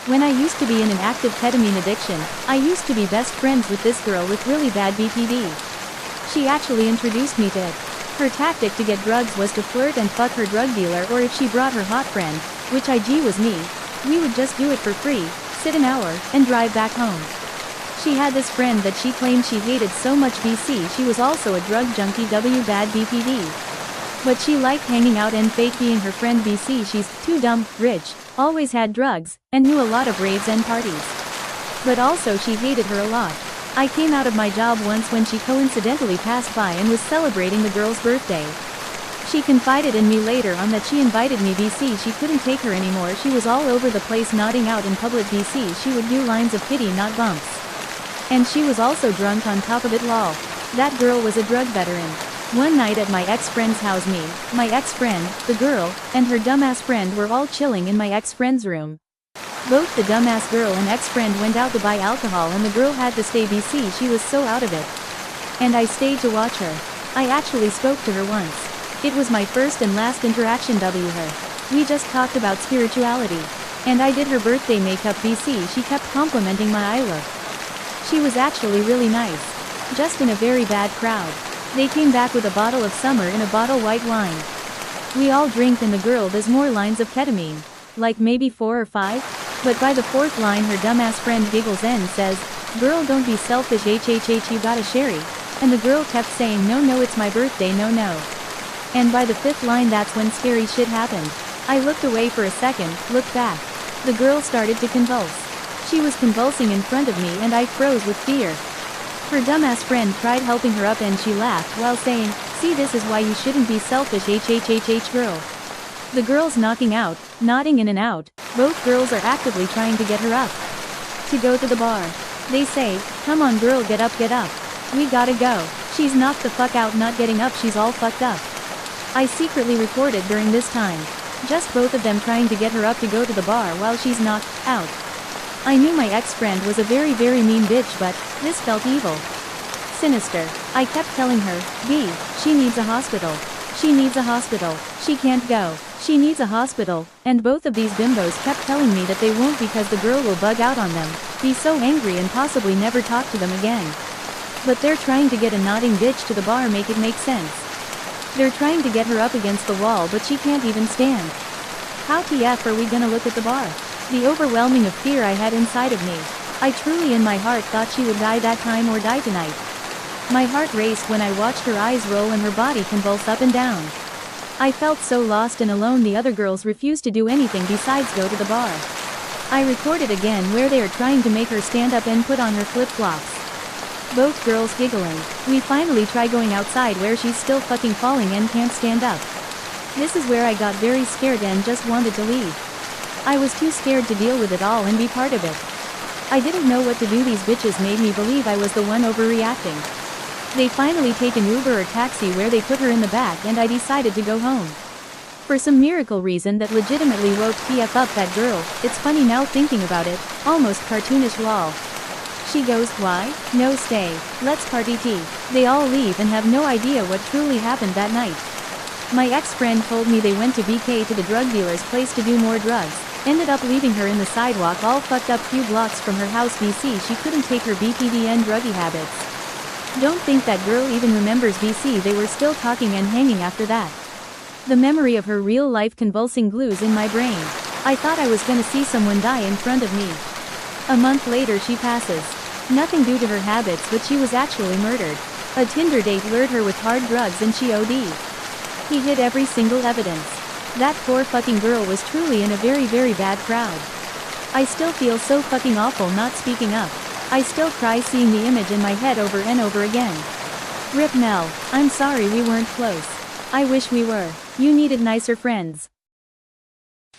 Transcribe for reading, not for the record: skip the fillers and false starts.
When I used to be in an active ketamine addiction, I used to be best friends with this girl with really bad BPD. She actually introduced me to it. Her tactic to get drugs was to flirt and fuck her drug dealer, or if she brought her hot friend, which IG was me, we would just do it for free, sit an hour, and drive back home. She had this friend that she claimed she hated so much BC she was also a drug junkie bad BPD. But she liked hanging out and fake being her friend BC. She's too dumb, rich, always had drugs, and knew a lot of raves and parties. But also she hated her a lot. I came out of my job once when she coincidentally passed by and was celebrating the girl's birthday. She confided in me later on that she invited me BC. She couldn't take her anymore. She was all over the place nodding out in public BC. She would do lines of pity, not bumps. And she was also drunk on top of it, lol. That girl was a drug veteran. One night at my ex-friend's house, me, my ex-friend, the girl, and her dumbass friend were all chilling in my ex-friend's room. Both the dumbass girl and ex-friend went out to buy alcohol and the girl had to stay BC. She was so out of it. And I stayed to watch her. I actually spoke to her once. It was my first and last interaction with her. We just talked about spirituality. And I did her birthday makeup BC. She kept complimenting my eye look. She was actually really nice. Just in a very bad crowd. They came back with a bottle of summer in a bottle white wine. We all drink and the girl does more lines of ketamine. Like maybe 4 or 5? But by the 4th line her dumbass friend giggles and says, "Girl, don't be selfish, HHH, you got a sherry." And the girl kept saying, "No no, it's my birthday, no no." And by the 5th line that's when scary shit happened. I looked away for a second, looked back. The girl started to convulse. She was convulsing in front of me and I froze with fear. Her dumbass friend tried helping her up and she laughed while saying, "See, this is why you shouldn't be selfish, HHHH girl." The girl's knocking out, nodding in and out. Both girls are actively trying to get her up. To go to the bar. They say, "Come on girl, get up, get up. We gotta go." She's knocked the fuck out, not getting up, she's all fucked up. I secretly recorded during this time. Just both of them trying to get her up to go to the bar while she's knocked out. I knew my ex-friend was a very very mean bitch, but this felt evil. Sinister. I kept telling her, "B, she needs a hospital. She needs a hospital. She can't go. She needs a hospital." And both of these bimbos kept telling me that they won't because the girl will bug out on them, be so angry and possibly never talk to them again. But they're trying to get a nodding bitch to the bar, make it make sense. They're trying to get her up against the wall but she can't even stand. How TF are we gonna look at the bar? The overwhelming of fear I had inside of me. I truly in my heart thought she would die that time or die tonight. My heart raced when I watched her eyes roll and her body convulse up and down. I felt so lost and alone. The other girls refused to do anything besides go to the bar. I recorded again where they are trying to make her stand up and put on her flip-flops. Both girls giggling. We finally try going outside where she's still fucking falling and can't stand up. This is where I got very scared and just wanted to leave. I was too scared to deal with it all and be part of it. I didn't know what to do. These bitches made me believe I was the one overreacting. They finally take an Uber or taxi where they put her in the back and I decided to go home. For some miracle reason that legitimately woke TF up, that girl, it's funny now thinking about it, almost cartoonish, lol. She goes, "Why? No, stay. Let's party tea." They all leave and have no idea what truly happened that night. My ex-friend told me they went to BK to the drug dealer's place to do more drugs. Ended up leaving her in the sidewalk all fucked up few blocks from her house BC. She couldn't take her BPD and druggy habits. Don't think that girl even remembers BC. They were still talking and hanging after that. The memory of her real life convulsing glues in my brain. I thought I was gonna see someone die in front of me. A month later she passes. Nothing due to her habits, but she was actually murdered. A Tinder date lured her with hard drugs and she OD'd. He hid every single evidence. That poor fucking girl was truly in a very very bad crowd. I still feel so fucking awful not speaking up. I still cry seeing the image in my head over and over again. Rip Mel, I'm sorry we weren't close. I wish we were. You needed nicer friends.